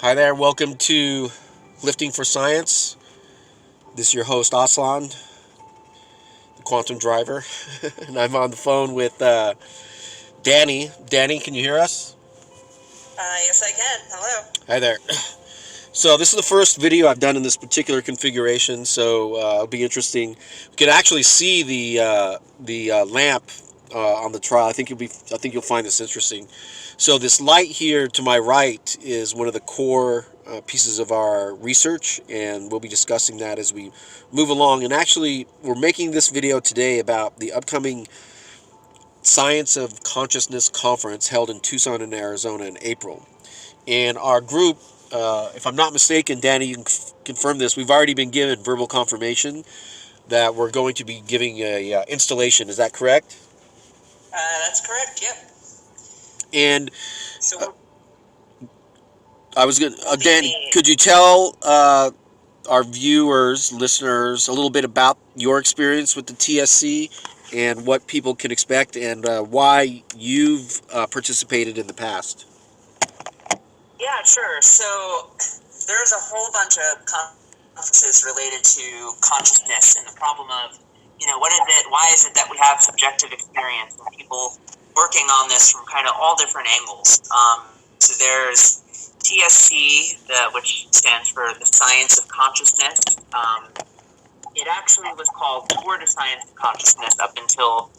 Hi there, welcome to Lifting for Science. This is your host, Aslan, the quantum driver, and I'm on the phone with Danny. Danny, can you hear us? Yes, I can. Hello. Hi there. So this is the first video I've done in this particular configuration, so it'll be interesting. You can actually see the lamp on the trial. I think you'll find this interesting. So this light here to my right is one of the core pieces of our research, and we'll be discussing that as we move along. And actually, we're making this video today about the upcoming Science of Consciousness conference held in Tucson in Arizona in April. And our group, if I'm not mistaken, Danny, you can confirm this. We've already been given verbal confirmation that we're going to be giving a installation. Is that correct? That's correct. Yep. And So I was going we'll to, be Danny, could you tell our viewers, listeners, a little bit about your experience with the TSC and what people can expect and why you've participated in the past? Yeah, sure. So there's a whole bunch of conferences related to consciousness and the problem of, what is it? Why is it that we have subjective experience and people working on this from kind of all different angles? So there's TSC, which stands for the Science of Consciousness. It actually was called Tour de Science of Consciousness up until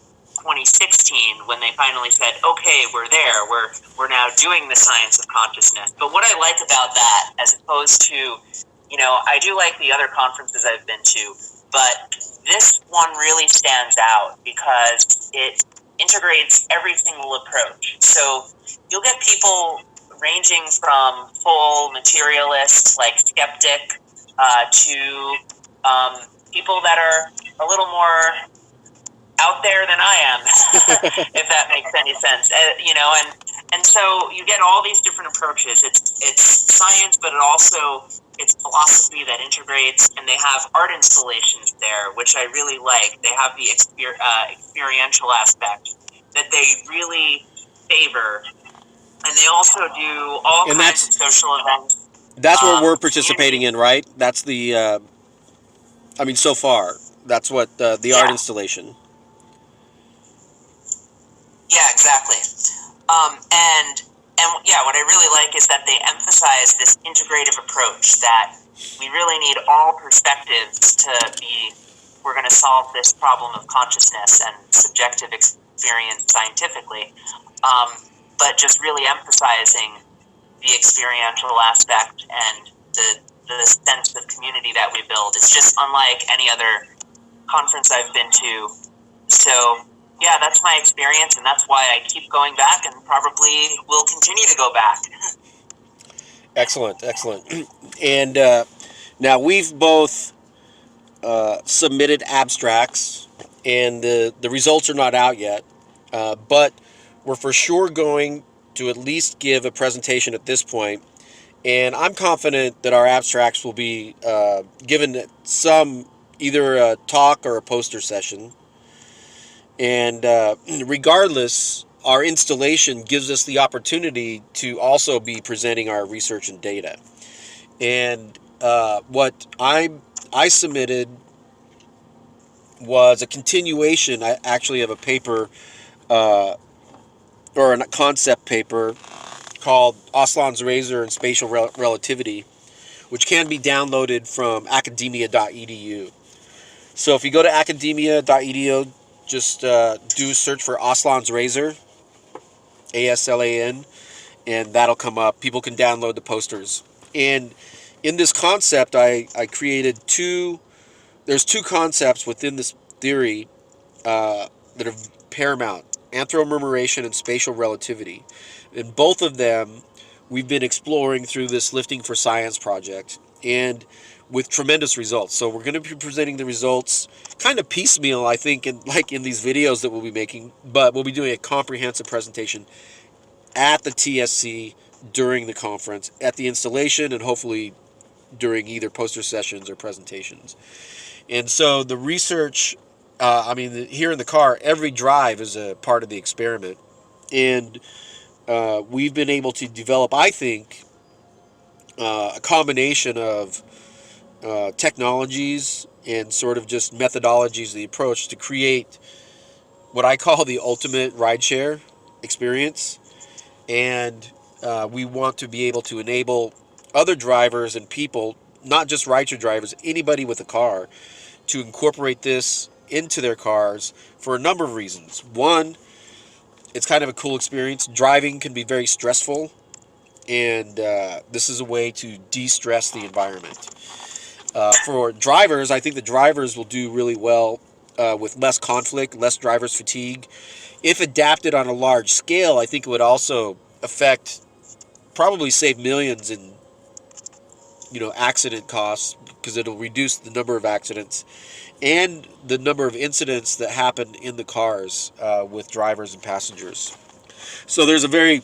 2016 when they finally said, okay, we're there. We're now doing the science of consciousness. But what I like about that, as opposed to, I do like the other conferences I've been to, but this one really stands out because it integrates every single approach. So you'll get people ranging from full materialist, like skeptic, to people that are a little more out there than I am, if that makes any sense. And so you get all these different approaches. It's science, but it's philosophy that integrates, and they have art installations there, which I really like. They have the experiential aspect that they really favor, and they also do all And kinds of social events. that's where we're participating Community. in, right? That's the so far, that's what the art Yeah, installation. yeah, exactly. And yeah, what I really like is that they emphasize this integrative approach that we really need all perspectives to be. We're going to solve this problem of consciousness and subjective experience scientifically, but just really emphasizing the experiential aspect and the sense of community that we build. It's just unlike any other conference I've been to. So yeah, that's my experience, and that's why I keep going back and probably will continue to go back. Excellent, excellent. And now we've both submitted abstracts, and the results are not out yet, but we're for sure going to at least give a presentation at this point. And I'm confident that our abstracts will be given at some either a talk or a poster session. And regardless, our installation gives us the opportunity to also be presenting our research and data. And what I submitted was a continuation, actually, of a paper or a concept paper called Aslan's Razor and Spatial Relativity, which can be downloaded from academia.edu. So if you go to academia.edu, just do search for Aslan's Razor, ASLAN, and that'll come up. People can download the posters. And in this concept, I created there's two concepts within this theory that are paramount: anthromemoration and spatial relativity. And both of them we've been exploring through this Lifting for Science project, and with tremendous results. So we're going to be presenting the results kind of piecemeal, I think, in these videos that we'll be making, but we'll be doing a comprehensive presentation at the TSC during the conference, at the installation, and hopefully during either poster sessions or presentations. And so the research, here in the car, every drive is a part of the experiment. And we've been able to develop, I think, a combination of technologies and sort of just methodologies, the approach to create what I call the ultimate rideshare experience. And we want to be able to enable other drivers and people, not just rideshare drivers, anybody with a car, to incorporate this into their cars for a number of reasons. One, it's kind of a cool experience. Driving can be very stressful, and this is a way to de-stress the environment. For drivers, I think the drivers will do really well with less conflict, less driver's fatigue. If adapted on a large scale, I think it would also affect, probably save millions in accident costs, because it'll reduce the number of accidents and the number of incidents that happen in the cars with drivers and passengers. So there's a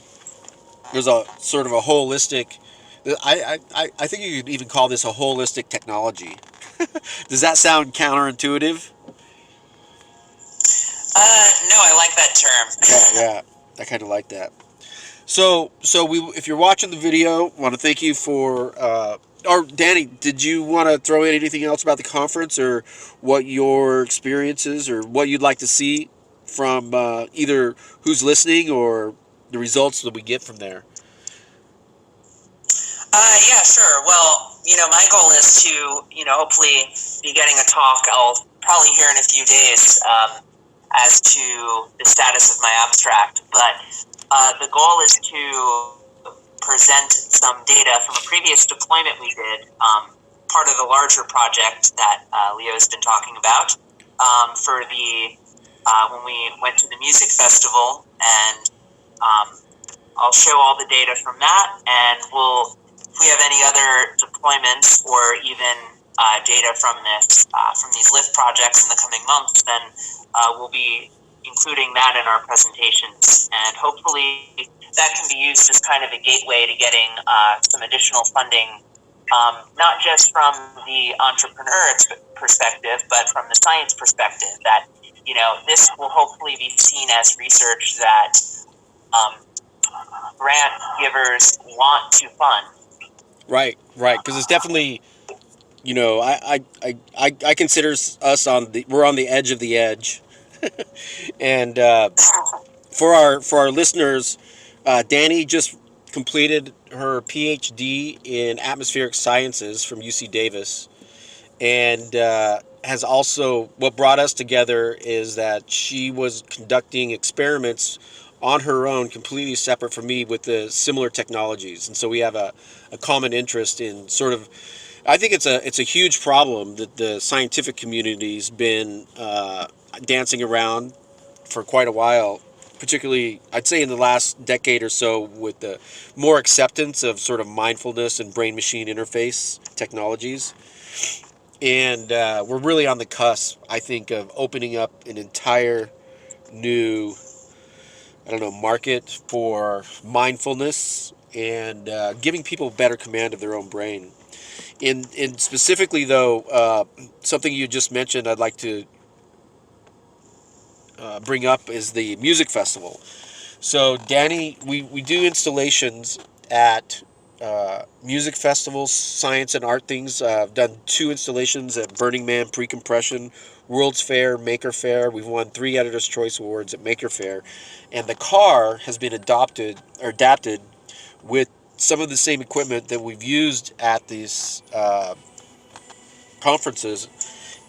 sort of a holistic. I think you could even call this a holistic technology. Does that sound counterintuitive? No, I like that Yeah, term. yeah, I kind of like that. If you're watching the video, want to thank you for. Or Danny, did you want to throw in anything else about the conference, or what your experiences, or what you'd like to see from either who's listening or the results that we get from there? Yeah, sure. Well, my goal is to, hopefully be getting a talk. I'll probably hear in a few days as to the status of my abstract. But the goal is to present some data from a previous deployment we did, part of the larger project that Leo's been talking about, for the when we went to the music festival, and I'll show all the data from that, and if we have any other deployments or even data from these Lyft projects in the coming months, then we'll be including that in our presentations, and hopefully that can be used as kind of a gateway to getting some additional funding, not just from the entrepreneur perspective, but from the science perspective, that this will hopefully be seen as research that grant givers want to fund. Right, right, because it's definitely, I consider us we're on the edge of the edge, and for our listeners, Danny just completed her PhD in atmospheric sciences from UC Davis, and has also, what brought us together is that she was conducting experiments on her own, completely separate from me, with the similar technologies, and so we have a common interest in sort of. I think it's a huge problem that the scientific community's been dancing around for quite a while, particularly I'd say in the last decade or so, with the more acceptance of sort of mindfulness and brain machine interface technologies. And we're really on the cusp, I think, of opening up an entire new, I don't know, market for mindfulness, and giving people better command of their own brain. In specifically though, something you just mentioned, I'd like to bring up is the music festival. So Danny, we do installations at music festivals, science and art things. I've done 2 installations at Burning Man Pre-Compression, World's Fair, Maker Fair. We've won 3 Editor's Choice Awards at Maker Fair, and the car has been adapted with some of the same equipment that we've used at these conferences.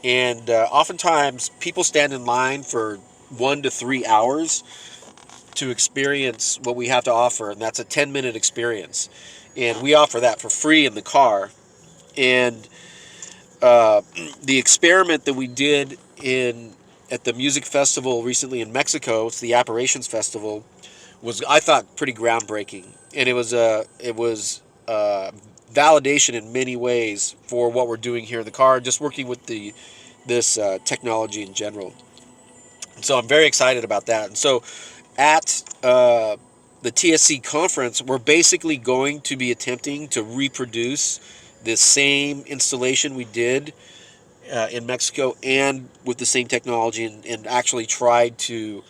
And oftentimes people stand in line for 1 to 3 hours to experience what we have to offer, and that's a 10-minute experience. And we offer that for free in the car. And uh, the experiment that we did in at the music festival recently in Mexico, it's the Apparitions Festival, was, I thought, pretty groundbreaking, and it was validation in many ways for what we're doing here in the car, just working with this technology in general. And so I'm very excited about that. And so at the TSC conference, we're basically going to be attempting to reproduce the same installation we did in Mexico, and with the same technology, and actually tried to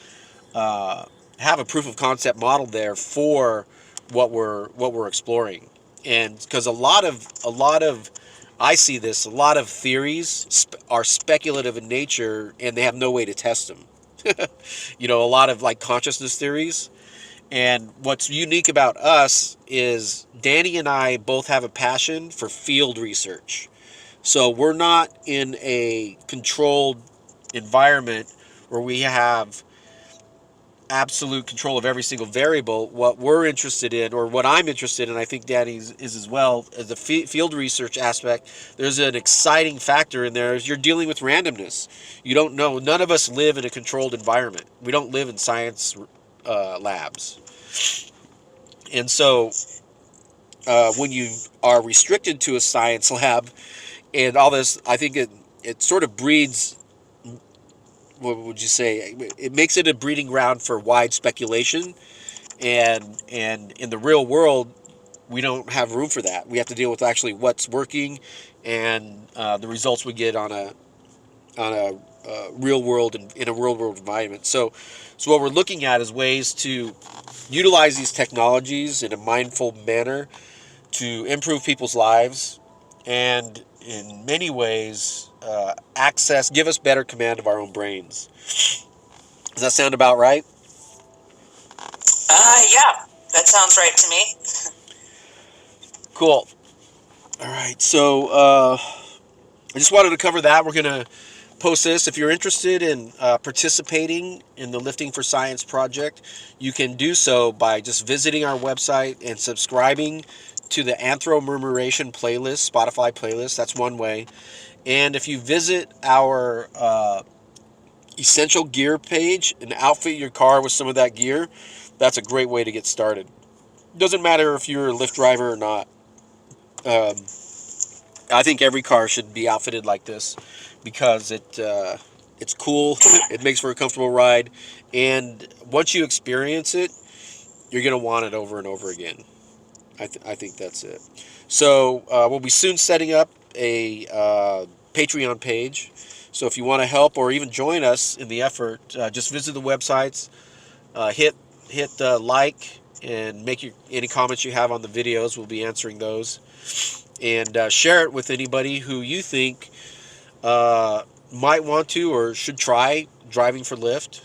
have a proof of concept model there for what we're exploring. And because a lot of I see this, a lot of theories are speculative in nature, and they have no way to test them. You know, a lot of like consciousness theories. And what's unique about us is Danny and I both have a passion for field research. So we're not in a controlled environment where we have absolute control of every single variable. What we're interested in, or what I'm interested in, I think Danny is as well, as the field research aspect. There's an exciting factor in there. Is you're dealing with randomness. You don't know. None of us live in a controlled environment. We don't live in science labs. And so when you are restricted to a science lab and all this, I think it sort of breeds, what would you say? It makes it a breeding ground for wide speculation, and in the real world, we don't have room for that. We have to deal with actually what's working, and the results we get on a real world and in a real world environment. So what we're looking at is ways to utilize these technologies in a mindful manner to improve people's lives, and in many ways give us better command of our own brains. Does that sound about right? Yeah, that sounds right to me. Cool. All right. So I just wanted to cover that. We're going to post this. If you're interested in participating in the Lifting for Science project, you can do so by just visiting our website and subscribing to the Anthro Murmuration playlist, Spotify playlist. That's one way. And if you visit our essential gear page and outfit your car with some of that gear, that's a great way to get started. Doesn't matter if you're a Lyft driver or not. Um, I think every car should be outfitted like this because it's cool. It makes for a comfortable ride, and once you experience it, you're gonna want it over and over again. I think that's it. So we'll be soon setting up a Patreon page. So if you want to help or even join us in the effort, just visit the websites, hit like, and make any comments you have on the videos. We'll be answering those, and share it with anybody who you think might want to or should try driving for Lyft,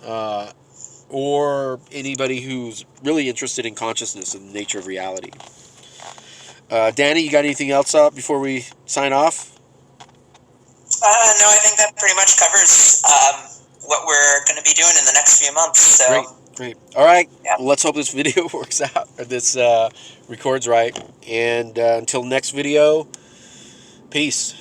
uh, or anybody who's really interested in consciousness and the nature of reality. Danny, you got anything else up before we sign off? No, I think that pretty much covers what we're going to be doing in the next few months. So Great. All right. yeah. Well, let's hope this video works out, or this records right. And until next video, peace.